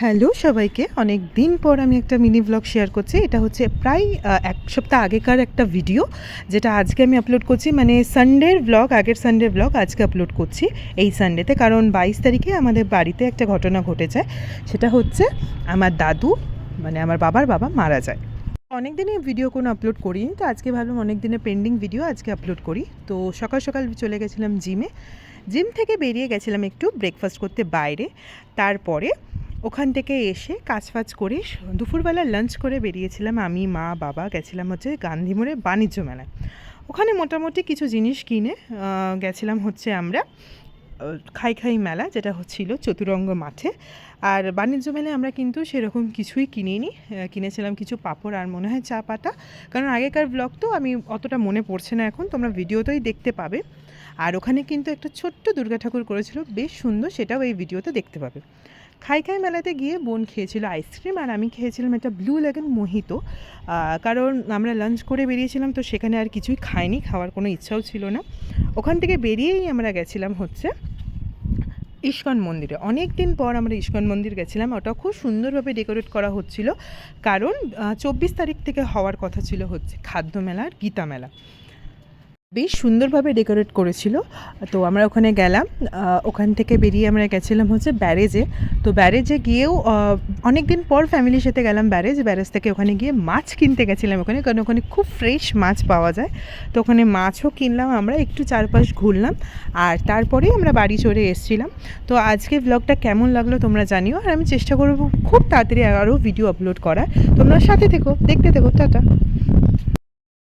Hello সবাইকে, অনেক দিন পর আমি একটা মিনি ব্লগ শেয়ার করছি। এটা হচ্ছে প্রায় ১ সপ্তাহ আগেকার একটা ভিডিও, যেটা আজকে আমি আপলোড করছি। মানে সানডের ব্লগ, আগের সানডের ব্লগ আজকে আপলোড করছি এই সানডেতে। কারণ ২২ তারিখে আমাদের বাড়িতে একটা ঘটনা ঘটে যায়। সেটা হচ্ছে আমার দাদু, মানে আমার বাবার বাবা মারা যায়। অনেক দিনই ভিডিও কোনো আপলোড করিনি, তো আজকে ভাবলাম অনেক দিনের পেন্ডিং ভিডিও আজকে আপলোড করি। তো সকাল সকাল চলে গেছিলাম জিমে। জিম থেকে বেরিয়ে গেছিলাম একটু ব্রেকফাস্ট করতে বাইরে। তারপরে ওখান থেকে এসে কাজ করে দুপুরবেলা লাঞ্চ করে বেরিয়েছিলাম আমি, মা, বাবা গেছিলাম হচ্ছে গান্ধী মোড়ে বাণিজ্য মেলায়। ওখানে মোটামুটি কিছু জিনিস কিনে গেছিলাম হচ্ছে আমরা খাই মেলা, যেটা হচ্ছিল চতুরঙ্গ মাঠে। আর বাণিজ্য মেলায় আমরা কিন্তু সেরকম কিছুই কিনিনি। কিনেছিলাম কিছু পাঁপড় আর মনে হয় চা পাতা। কারণ আগেকার ব্লগ তো আমি অতটা মনে পড়ছে না, এখন তোমরা ভিডিওতেই দেখতে পাবে। আর ওখানে কিন্তু একটা ছোট্ট দুর্গা ঠাকুর করেছিল, বেশ সুন্দর, সেটাও এই ভিডিওতে দেখতে পাবে। খাই মেলাতে গিয়ে বোন খেয়েছিল আইসক্রিম, আর আমি খেয়েছিলাম একটা ব্লু লেগন মোহিতো। কারণ আমরা লাঞ্চ করে বেরিয়েছিলাম, তো সেখানে আর কিছুই খাইনি, খাওয়ার কোনো ইচ্ছাও ছিল না। ওখান থেকে বেরিয়েই আমরা গেছিলাম হচ্ছে ইস্কন মন্দিরে। অনেক দিন পর আমরা ইস্কন মন্দির গেছিলাম। ওটা খুব সুন্দরভাবে ডেকোরেট করা হচ্ছিল, কারণ ২৪ তারিখ থেকে হওয়ার কথা ছিল হচ্ছে খাদ্য মেলা আর গীতা মেলা। বেশ সুন্দরভাবে ডেকোরেট করেছিল। তো আমরা ওখানে গেলাম। ওখান থেকে বেরিয়ে আমরা গেছিলাম হচ্ছে ব্যারেজে। তো ব্যারেজে গিয়েও অনেক দিন পর ফ্যামিলির সাথে গেলাম ব্যারেজ থেকে ওখানে গিয়ে মাছ কিনতে গেছিলাম ওখানে, কারণ ওখানে খুব ফ্রেশ মাছ পাওয়া যায়। তো ওখানে মাছও কিনলাম, আমরা একটু চারপাশ ঘুরলাম, আর তারপরেই আমরা বাড়ি চলে এসেছিলাম। তো আজকে ব্লগটা কেমন লাগলো তোমরা জানিও, আর আমি চেষ্টা করব খুব তাড়াতাড়ি আরও ভিডিও আপলোড করার। তোমরা সাথে থেকো, দেখতে থেকো। টাটা।